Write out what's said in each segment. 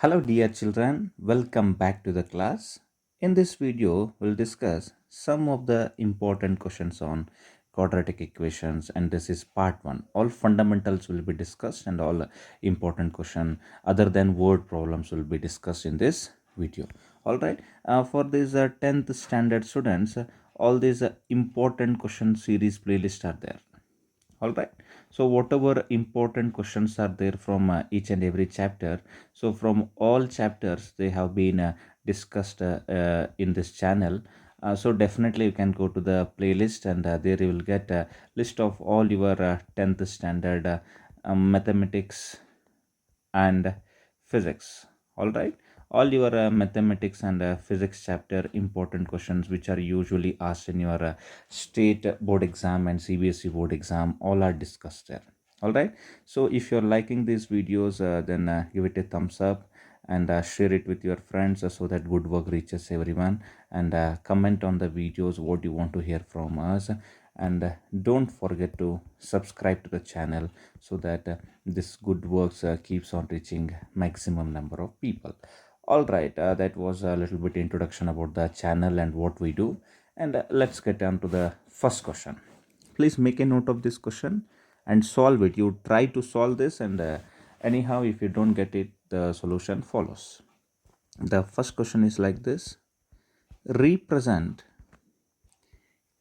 Hello dear children, welcome back to the class. In this video, we'll discuss some of the important questions on quadratic equations, and this is part 1. All fundamentals will be discussed and all important question other than word problems will be discussed in this video. Alright, for these 10th standard students, all these important question series playlist are there. All right, so whatever important questions are there from each and every chapter, so from all chapters they have been discussed in this channel. So definitely you can go to the playlist, and there you will get a list of all your 10th standard mathematics and physics. All right, all your mathematics and physics chapter important questions which are usually asked in your state board exam and CBSE board exam, all are discussed there. All right, so if you're liking these videos, then give it a thumbs up and share it with your friends so that good work reaches everyone, and comment on the videos what you want to hear from us, and don't forget to subscribe to the channel so that this good works keeps on reaching maximum number of people. All right, that was a little bit introduction about the channel and what we do, and let's get on to the first question. Please make a note of this question and solve it. You try to solve this, and anyhow if you don't get it, the solution follows. The first question is like this: represent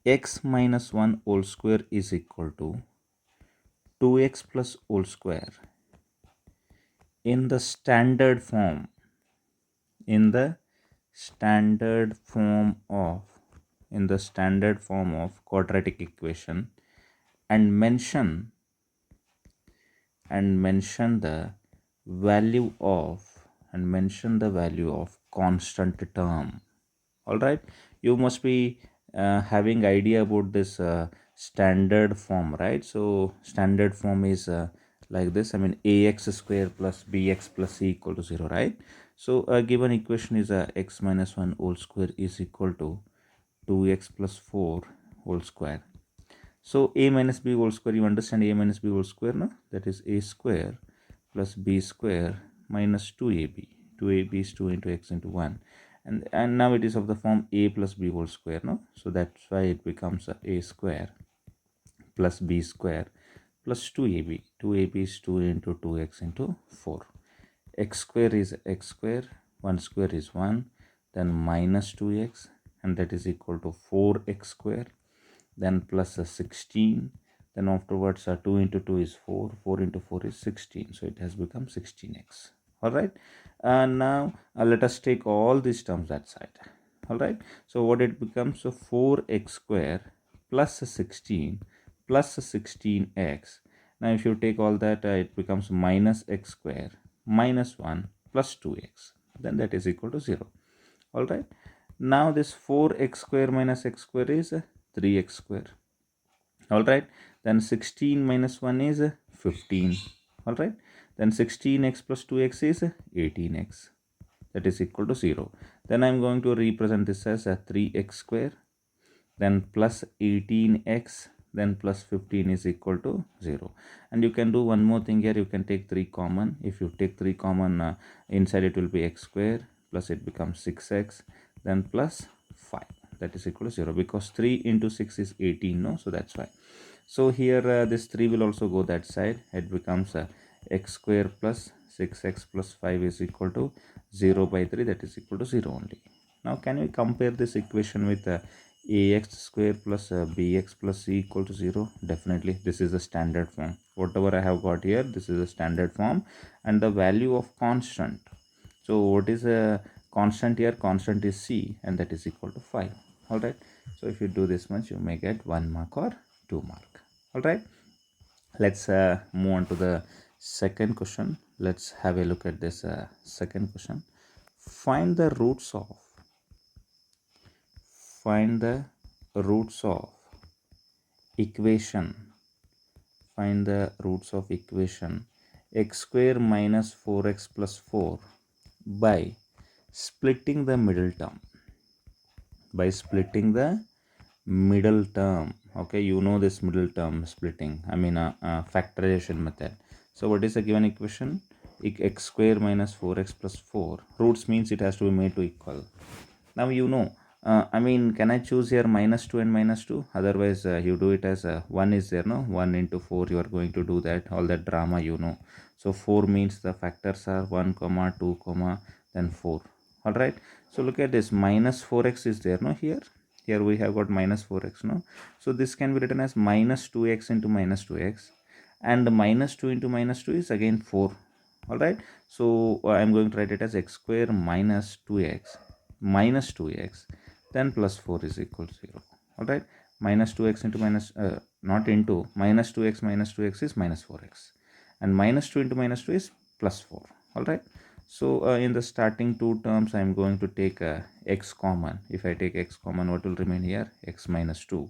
x minus 1 whole square is equal to 2x plus whole square in the standard form, in the standard form of quadratic equation, and mention the value of constant term. All right, you must be having idea about this standard form, right? So standard form is like this. I mean, ax square plus bx plus c equal to 0, right? So a given equation is x minus 1 whole square is equal to 2x plus 4 whole square. So a minus b whole square, you understand a minus b whole square, no? That is a square plus b square minus 2ab. 2ab is 2 into x into 1. And now it is of the form a plus b whole square, no? So that's why it becomes a square plus b square plus 2ab. 2ab is 2 into 2x into 4. X square is x square, 1 square is 1, then minus 2x, and that is equal to 4x square, then plus 16, then afterwards 2 into 2 is 4, 4 into 4 is 16, so it has become 16x. All right, now let us take all these terms that side. All right, so what it becomes, so 4x square plus 16 plus 16x. Now if you take all that, it becomes minus x square minus 1 plus 2x, then that is equal to 0. All right, now this 4x square minus x square is 3x square. All right, then 16 minus 1 is 15. All right, then 16x plus 2x is 18x, that is equal to 0. Then I'm going to represent this as a 3x square, then plus 18x, then plus 15 is equal to 0. And you can do one more thing here, you can take 3 common. If you take 3 common, inside it will be x square plus it becomes 6x, then plus 5, that is equal to 0, because 3 into 6 is 18, no? So that's why. So here this 3 will also go that side, it becomes x square plus 6x plus 5 is equal to 0 by 3, that is equal to 0 only. Now can we compare this equation with ax square plus bx plus c equal to 0? Definitely this is the standard form. Whatever I have got here, this is a standard form, and the value of constant. So what is a constant here? Constant is c, and that is equal to 5. All right, so if you do this much, you may get 1 mark or 2 mark. All right, let's move on to the second question. Let's have a look at this second question. Find the roots of equation x square minus 4x plus 4 by splitting the middle term. Okay, you know this middle term splitting, I mean factorization method. So what is the given equation? x square minus 4x plus 4. Roots means it has to be made to equal. Now I mean, can I choose here minus 2 and minus 2? Otherwise, you do it as 1 is there, no? 1 into 4, you are going to do that, all that drama, So 4 means the factors are 1, comma, 2, comma, then 4. Alright. So look at this, minus 4x is there, no? Here we have got minus 4x, no? So this can be written as minus 2x into minus 2x. And minus 2 into minus 2 is again 4. Alright. So I'm going to write it as x square minus 2x minus 2x then plus 4 is equal to 0. Alright, minus 2x into minus not into minus 2x is minus 4x, and minus 2 into minus 2 is plus 4. Alright, so in the starting two terms I am going to take x common. If I take x common, what will remain here? X minus 2.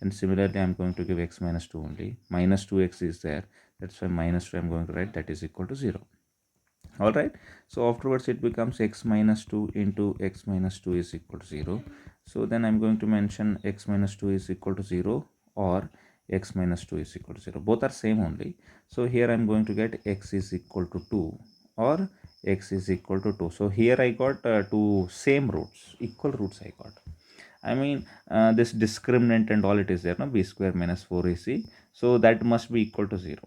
And similarly I am going to give x minus 2 only. Minus 2x is there, that's why minus 2 I am going to write, that is equal to 0. Alright, so afterwards it becomes x minus 2 into x minus 2 is equal to 0. So then I'm going to mention x minus 2 is equal to 0 or x minus 2 is equal to 0. Both are same only. So here I'm going to get x is equal to 2 or x is equal to 2. So here I got two same roots, equal roots I got. I mean, this discriminant and all it is there, no? B square minus 4ac. So that must be equal to 0.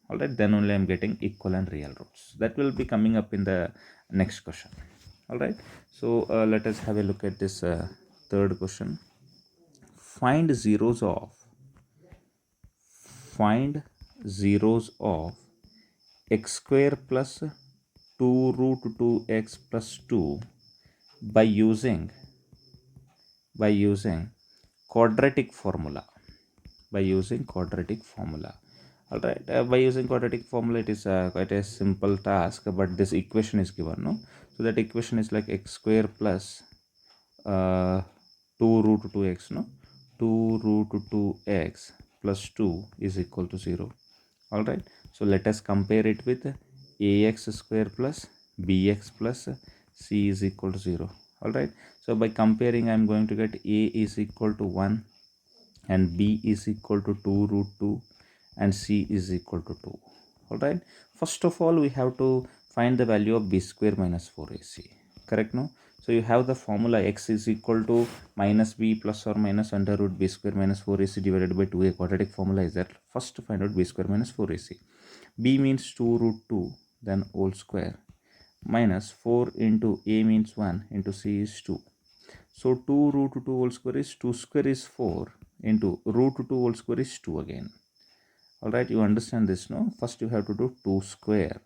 Alright, then only I am getting equal and real roots. That will be coming up in the next question. Alright, so let us have a look at this third question. Find zeros of x square plus 2 root 2x plus 2 by using quadratic formula. Alright, by using quadratic formula, it is quite a simple task, but this equation is given, no? So that equation is like x square plus 2 root 2x, no? 2 root 2x plus 2 is equal to 0. Alright, so let us compare it with ax square plus bx plus c is equal to 0. Alright, so by comparing I am going to get a is equal to 1 and b is equal to 2 root 2 and c is equal to 2. Alright, first of all we have to find the value of b square minus 4ac, correct, no? So you have the formula x is equal to minus b plus or minus under root b square minus 4ac divided by 2a. Quadratic formula is that first to find out b square minus 4ac. b means 2 root 2 then whole square minus 4 into a means 1 into c is 2. So 2 root 2 whole square is 2 square is 4 into root 2 whole square is 2 again. Alright, you understand this, no? First you have to do 2 square.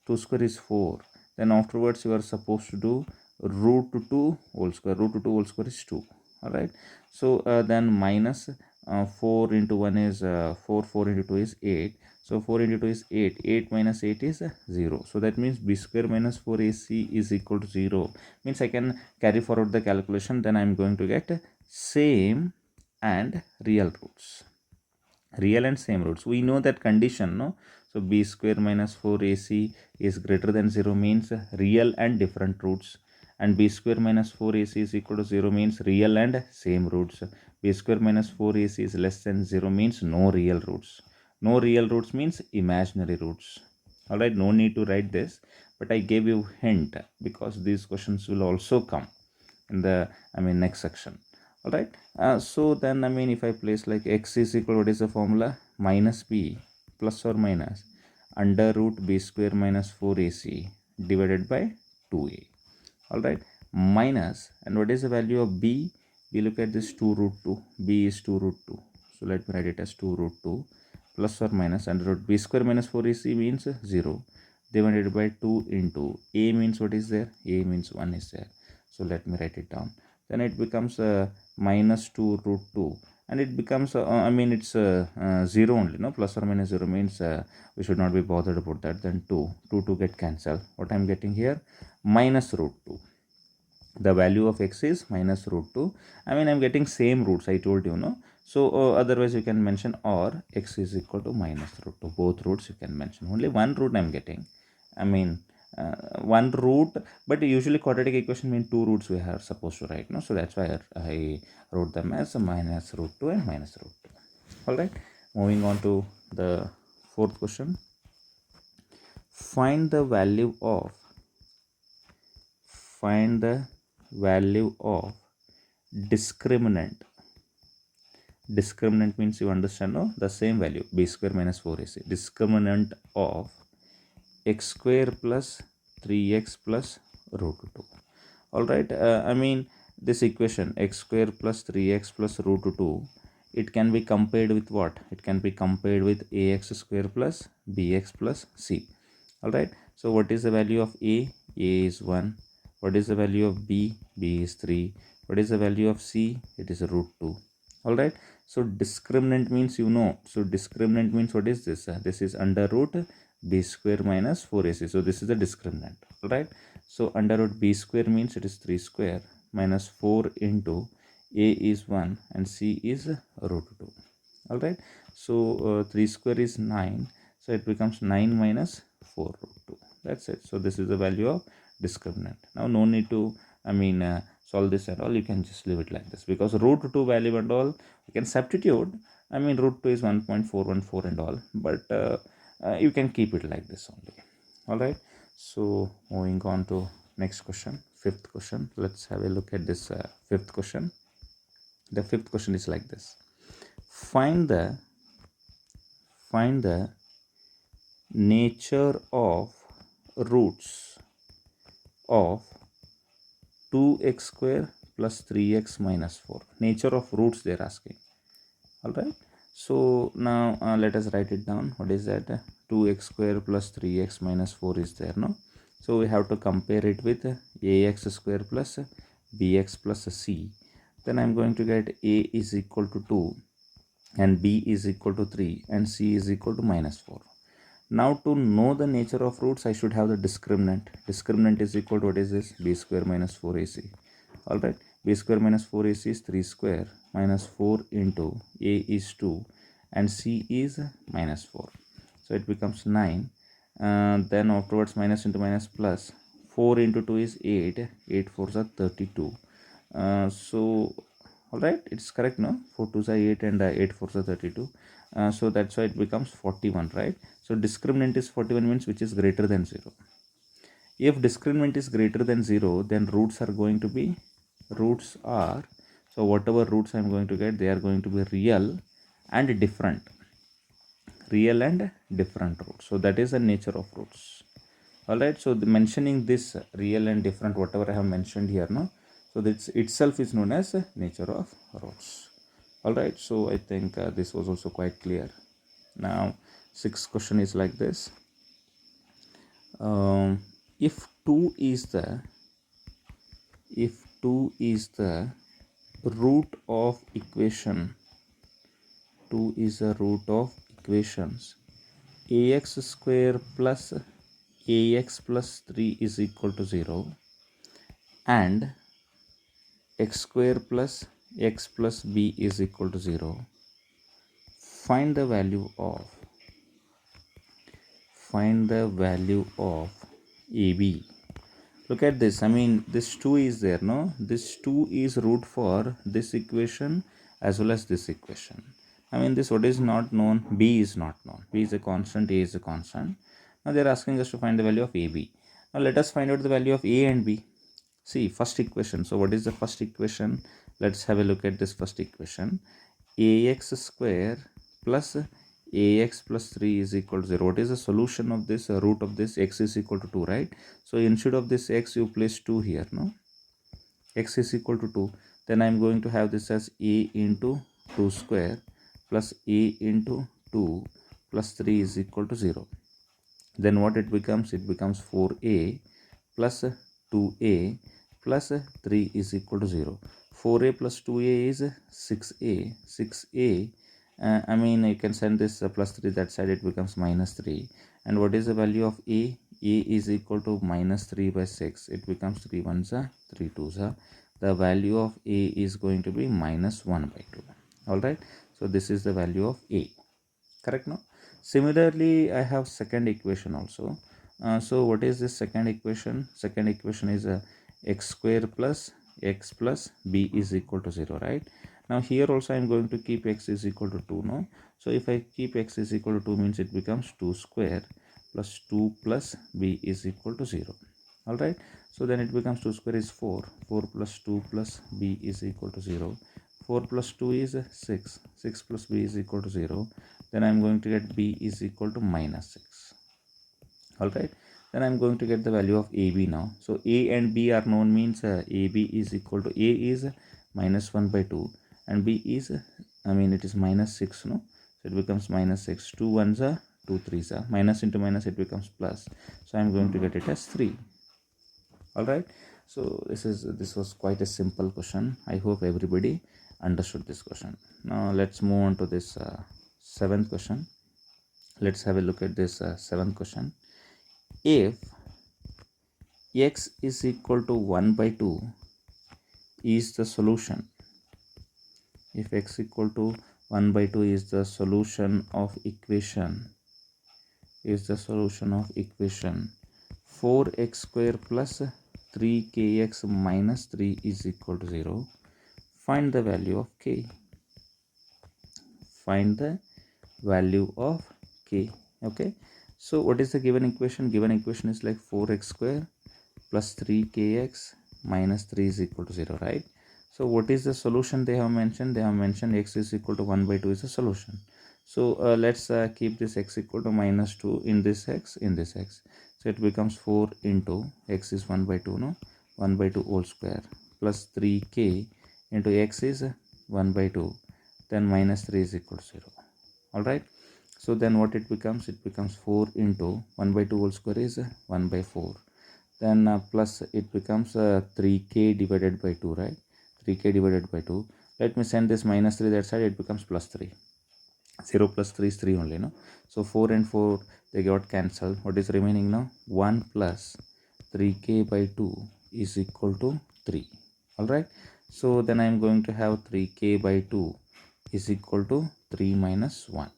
2 square is 4. Then afterwards you are supposed to do root 2 whole square. Root 2 whole square is 2. Alright. So then minus 4 into 1 is 4. 4 into 2 is 8. So 4 into 2 is 8. 8 minus 8 is 0. So that means b square minus 4ac is equal to 0. Means I can carry forward the calculation. Then I am going to get same and real roots. Real and same roots. We know that condition, no? So b square minus 4ac is greater than 0 means real and different roots, and b square minus 4ac is equal to 0 means real and same roots. B square minus 4ac is less than 0 means no real roots. No real roots means imaginary roots. Alright, no need to write this, but I gave you hint because these questions will also come in the next section. Alright, so then if I place like x is equal, what is the formula? Minus b plus or minus under root b square minus 4ac divided by 2a. Alright, minus, and what is the value of b? We look at this 2 root 2. B is 2 root 2. So let me write it as 2 root 2 plus or minus under root b square minus 4ac means 0 divided by 2 into a means what is there? A means 1 is there. So let me write it down. Then it becomes minus 2 root 2 and it becomes it's 0 only, no? Plus or minus 0 means we should not be bothered about that. Then 2 get cancelled. What I'm getting here? Minus root 2. The value of x is minus root 2. I'm getting same roots, I told you, no? So otherwise you can mention or x is equal to minus root 2. Both roots you can mention. Only one root I'm getting. One root, but usually quadratic equation mean two roots we are supposed to write, no? So that's why I wrote them as minus root 2 and minus root 2. Alright, moving on to the fourth question. find the value of discriminant. Discriminant means, you understand, no? The same value, b square minus 4ac. Discriminant of x square plus 3x plus root 2. All right. I mean, this equation x square plus 3x plus root 2, it can be compared with what? It can be compared with ax square plus bx plus c. All right. So what is the value of a? A is 1. What is the value of b? B is 3. What is the value of c? It is root 2. All right. So discriminant means, you know, so discriminant means, what is this? This is under root b square minus 4ac. So this is the discriminant. All right. So under root b square means it is 3 square minus 4 into a is 1 and c is root 2. All right. So 3 square is 9. So it becomes 9 minus 4 root 2. That's it. So this is the value of discriminant. Now no need to, solve this at all. You can just leave it like this, because root 2 value and all you can substitute. Root 2 is 1.414 and all, but you can keep it like this only. All right. So moving on to next question, fifth question. Let's have a look at this fifth question. The fifth question is like this: find the nature of roots of 2x square plus 3x minus 4. Nature of roots they're asking. All right. So now let us write it down. What is that? 2x square plus 3x minus 4 is there, no? So we have to compare it with ax square plus bx plus c. Then I'm going to get a is equal to 2 and b is equal to 3 and c is equal to minus 4. Now to know the nature of roots, I should have the discriminant. Discriminant is equal to, what is this? B square minus 4ac. All right. B square minus 4ac is 3 square minus 4 into a is 2 and c is minus 4. So it becomes 9. Then afterwards minus into minus plus. 4 into 2 is 8. 8 4s are 32. So all right, it's correct, no? 4 2s are 8 and 8 4s are 32. So that's why it becomes 41, right? So discriminant is 41 means which is greater than 0. If discriminant is greater than 0, then roots are, so whatever roots I'm going to get, they are going to be real and different roots. So that is the nature of roots. All right. So mentioning this real and different, whatever I have mentioned here, no? So this itself is known as nature of roots. All right. So I think this was also quite clear. Now sixth question is like this: if 2 is the root of equation, 2 is the root of equations ax square plus ax plus 3 is equal to 0 and x square plus x plus b is equal to 0, find the value of ab. Look at this. This 2 is there, no? This 2 is root for this equation as well as this equation. This what is not known? B is not known. B is a constant, A is a constant. Now they are asking us to find the value of AB. Now let us find out the value of A and B. See, first equation. So what is the first equation? Let's have a look at this first equation. Ax square plus ax plus 3 is equal to 0. What is the solution of this? Root of this? X is equal to 2, right? So instead of this x, you place 2 here, no? X is equal to 2. Then I'm going to have this as a into 2 square plus a into 2 plus 3 is equal to 0. Then what it becomes? It becomes 4a plus 2a plus 3 is equal to 0. 4a plus 2a is 6a. 6a, you can send this plus 3 that side, it becomes minus 3. And what is the value of a? A is equal to minus 3 by 6. It becomes 3 1s are 3 2s are. The value of a is going to be minus 1 by 2. All right. So this is the value of a. Correct, no? Similarly, I have second equation also. So what is this second equation? Second equation is x square plus x plus b is equal to 0, right? Now here also I am going to keep x is equal to 2, no? So if I keep x is equal to 2 means it becomes 2 square plus 2 plus b is equal to 0. All right, so then it becomes 2 square is 4. 4 plus 2 plus b is equal to 0. 4 plus 2 is 6. 6 plus b is equal to 0. Then I'm going to get b is equal to minus 6. All right, then I'm going to get the value of ab now. So a and b are known, means ab is equal to, a is minus 1 by 2 and b is it is minus 6, no? So it becomes minus 6. 2 ones are 2 threes are minus into minus, it becomes plus. So I'm going to get it as 3. All right, so this was quite a simple question. I hope everybody understood this question. Now let's move on to this seventh question. Let's have a look at this seventh question. If x is equal to 1 by 2 is the solution, if x equal to 1 by 2 is the solution of equation, 4x square plus 3kx minus 3 is equal to 0, find the value of k. Find the value of k. Okay, so what is the given equation? Given equation is like 4x square plus 3kx minus 3 is equal to 0, right? So what is the solution they have mentioned? They have mentioned x is equal to 1 by 2 is the solution. So let's keep this x equal to minus 2 in this x, so it becomes 4 into x is 1 by 2, no? 1 by 2 whole square plus 3k into x is 1 by 2, then minus 3 is equal to 0. All right, so then what it becomes? It becomes 4 into 1 by 2 whole square is 1 by 4, then plus it becomes 3k divided by 2, right? 3k divided by 2. Let me send this minus 3 that side, it becomes plus 3. 0 plus 3 is 3 only, no? So 4 and 4 they got cancelled. What is remaining now? 1 plus 3k by 2 is equal to 3. All right, so then I am going to have 3k by 2 is equal to 3 minus 1.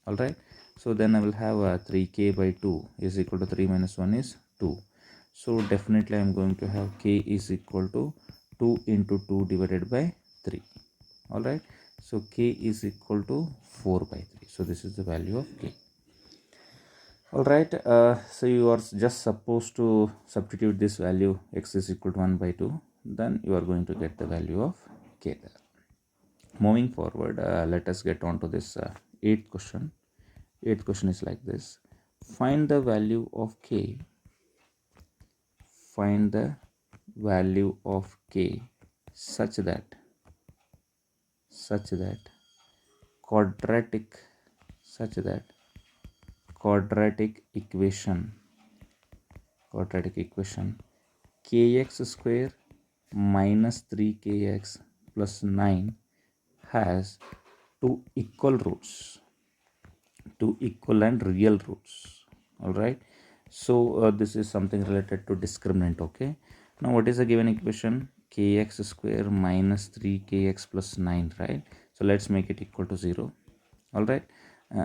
All right, so then I will have 3k by 2 is equal to 3 minus 1 is 2. So definitely I am going to have k is equal to 2 into 2 divided by 3. All right, so k is equal to 4 by 3. So this is the value of k. All right, so you are just supposed to substitute this value x is equal to 1 by 2, then you are going to get the value of k there. Moving forward, let us get on to this eighth question. Eighth question is like this: find the value of k. Find the value of k such that quadratic equation kx square minus 3kx plus 9 has two equal and real roots. All right, so this is something related to discriminant. Okay, now what is the given equation? Kx square minus 3kx plus 9, right? So let's make it equal to 0. All right,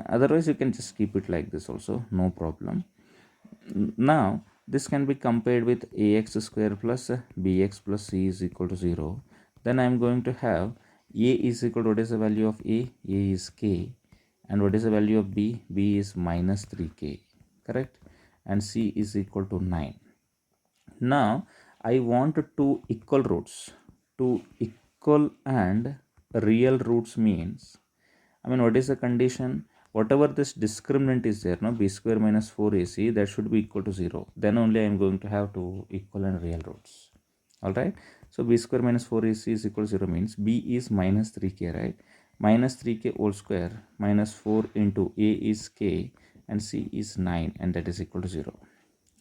otherwise you can just keep it like this also, no problem. Now this can be compared with ax square plus bx plus c is equal to 0. Then I am going to have a is equal to, what is the value of a? A is k. And what is the value of b? B is minus 3k, correct? And c is equal to 9. Now I want two equal roots. Two equal and real roots means, what is the condition? Whatever this discriminant is there, no, b square minus 4ac, that should be equal to 0. Then only I am going to have two equal and real roots. All right, so b square minus 4ac is equal to 0 means b is minus 3k, right? Minus 3k whole square minus 4 into a is k and c is 9, and that is equal to 0.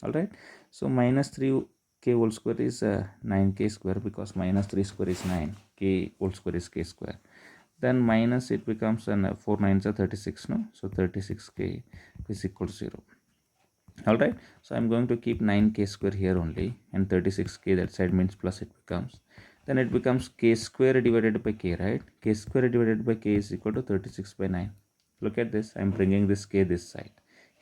All right, so minus 3k whole square is 9k square, because minus 3 square is 9, k whole square is k square. Then minus it becomes 4 9s are 36, no? So 36k is equal to 0. All right, so I'm going to keep 9k square here only, and 36k that side means plus it becomes. Then it becomes k square divided by k, right? K square divided by k is equal to 36 by 9. Look at this, I'm bringing this k this side,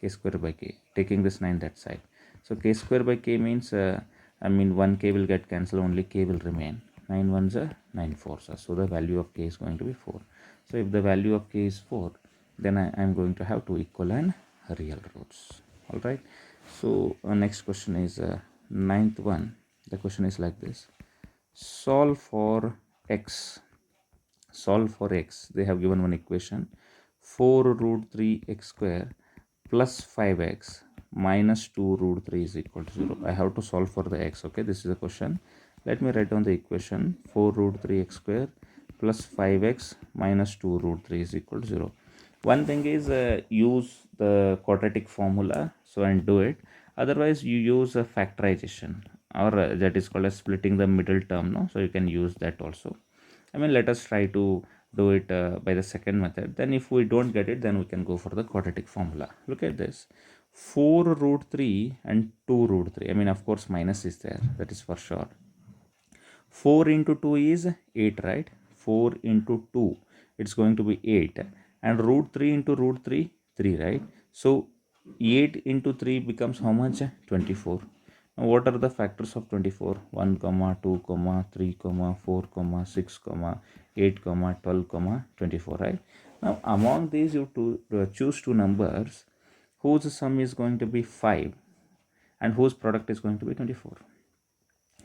k square by k, taking this 9 that side. So k square by k means 1k will get cancelled, only k will remain. 9 ones are 9 fours are, so the value of k is going to be 4. So if the value of k is 4, then I am going to have two equal and real roots. All right. So next question is ninth one. The question is like this: solve for x. Solve for x. They have given one equation: 4 root 3 x square plus 5x minus 2 root 3 is equal to 0. I have to solve for the x. Okay, this is the question. Let me write down the equation: 4 root 3 x square plus 5x minus 2 root 3 is equal to 0. One thing is use the quadratic formula, so and do it. Otherwise you use a factorization, or that is called as splitting the middle term, no? So you can use that also. I mean, let us try to do it by the second method. Then if we don't get it, then we can go for the quadratic formula. Look at this: 4 root 3 and 2 root 3. I mean, of course minus is there, that is for sure. 4 into 2 is 8, right? 4 into 2, it's going to be 8, and root 3 into root 3, 3, right? So 8 into 3 becomes how much? 24. Now what are the factors of 24? 1 comma 2 comma 3 comma 4 comma 6 comma 8 comma 12 comma 24, right? Now among these you choose two numbers whose sum is going to be 5 and whose product is going to be 24.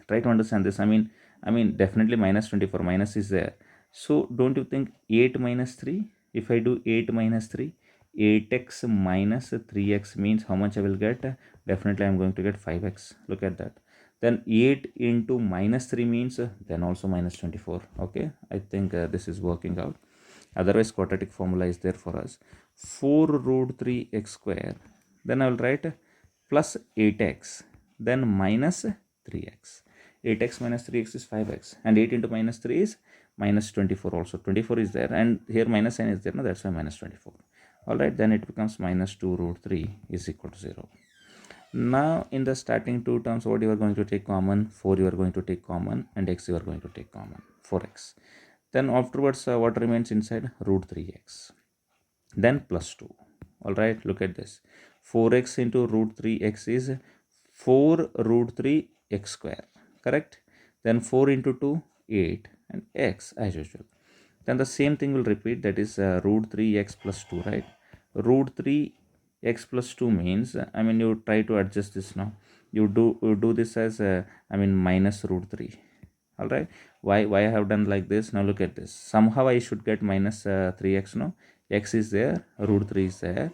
Try to understand this. I mean definitely minus 24, minus is there. So don't you think 8 minus 3? If I do 8 minus 3, 8x minus 3x means how much I will get? Definitely I'm going to get 5x. Look at that. Then 8 into minus 3 means then also minus 24. Okay, I think this is working out. Otherwise quadratic formula is there for us: 4 root 3 x square, then I will write plus 8x, then minus 3x. 8x minus 3x is 5x, and 8 into minus 3 is minus 24 also. 24 is there, and here minus sign is there, no? That's why minus 24. All right, then it becomes minus 2 root 3 is equal to 0. Now in the starting two terms, what you are going to take common? 4 you are going to take common, and x you are going to take common, 4x. Then afterwards what remains inside? Root 3x, then plus 2. All right, look at this: 4x into root 3x is 4 root 3 x square, correct? Then 4 into 2, 8, and x as usual. Then the same thing will repeat, that is root 3x plus 2, right? Root 3x plus 2 means, I mean, you try to adjust this now. You do this as minus root 3. All right, why I have done like this? Now look at this: somehow I should get minus 3x, no? X is there, root 3 is there,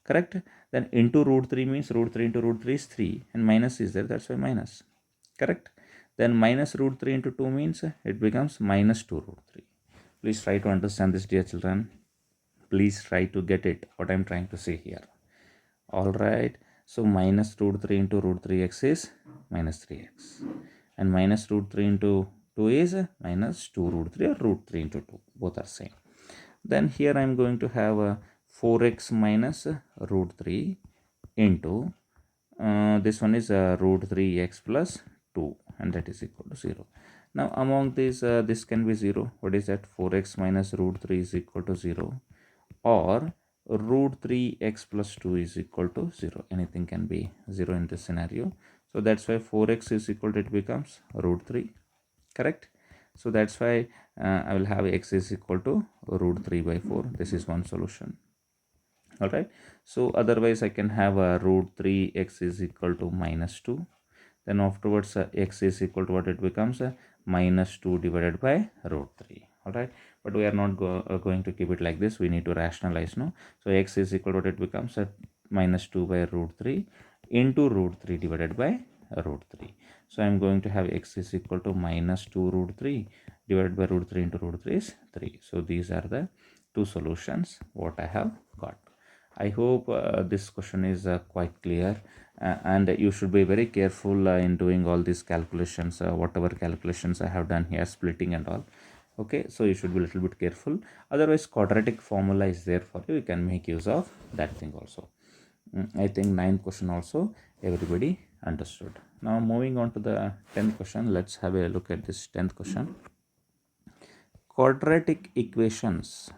correct? Then into root 3 means root 3 into root 3 is 3, and minus is there, that's why minus, correct? Then minus root 3 into 2 means it becomes minus 2 root 3. Please try to understand this, dear children. Please try to get it what I'm trying to say here. All right, so minus root 3 into root 3x is minus 3x, and minus root 3 into 2 is minus 2 root 3, or root 3 into 2, both are same. Then here I'm going to have a 4x minus root 3 into this one is root 3x plus 2, and that is equal to 0. Now among these this can be 0. What is that? 4x minus root 3 is equal to 0, or root 3x plus 2 is equal to 0. Anything can be 0 in this scenario. So that's why 4x is equal to, it becomes root 3, correct? So that's why I will have x is equal to root 3 by 4. This is one solution. All right, so otherwise I can have a root 3x is equal to minus 2. Then afterwards x is equal to what it becomes? Minus 2 divided by root 3. All right, but we are not going to keep it like this. We need to rationalize, no? So x is equal to what it becomes? Minus 2 by root 3 into root 3 divided by root 3. So I'm going to have x is equal to minus 2 root 3 divided by root 3 into root 3 is 3. So these are the two solutions what I have got. I hope this question is quite clear, and you should be very careful in doing all these calculations, whatever calculations I have done here, splitting and all. Okay, so you should be a little bit careful. Otherwise quadratic formula is there for you. You can make use of that thing also. I think 9th question also everybody understood. Now moving on to the 10th question, let's have a look at this 10th question. Quadratic equations.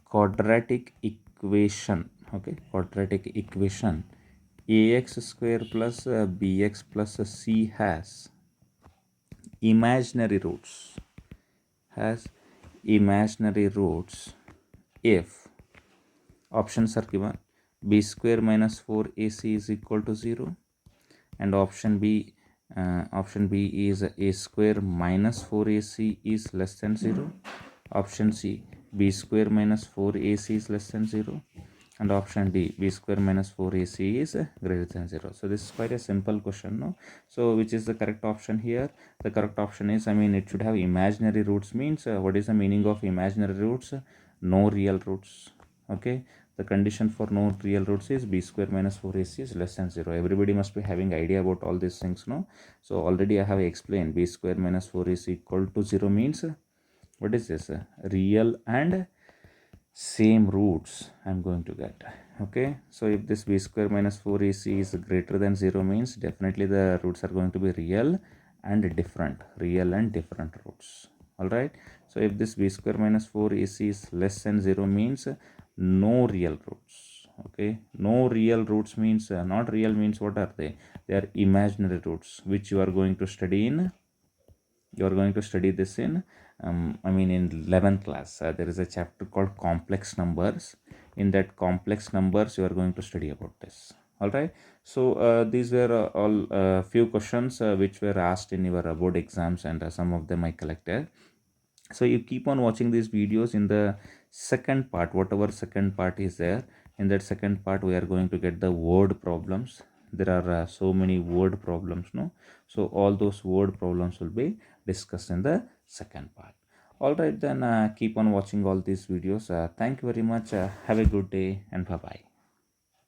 Quadratic equation. Okay, quadratic equation ax square plus bx plus c has imaginary roots. Has imaginary roots if options are given: b square minus 4ac is equal to 0, and option B is a square minus 4ac is less than 0. Option C, b square minus 4ac is less than 0, and option D, b square minus 4ac is greater than 0. So this is quite a simple question, no? So which is the correct option here? The correct option is, it should have imaginary roots. Means what is the meaning of imaginary roots? No real roots. Okay, the condition for no real roots is b square minus 4ac is less than 0. Everybody must be having idea about all these things, no? So already I have explained b square minus 4ac equal to 0 means what is this? Real and same roots I'm going to get. Okay, so if this b square minus 4ac is greater than 0 means definitely the roots are going to be real and different roots. All right, so if this b square minus 4ac is less than 0 means no real roots. Okay, no real roots means not real means what are they? They are imaginary roots, which you are going to study in this in in 11th class. There is a chapter called complex numbers. In that complex numbers you are going to study about this. All right, so these were all few questions which were asked in your board exams, and some of them I collected. So you keep on watching these videos. In the second part, whatever second part is there, in that second part we are going to get the word problems. There are so many word problems, no? So all those word problems will be discussed in the second part. All right, then keep on watching all these videos. Thank you very much. Have a good day, and bye bye.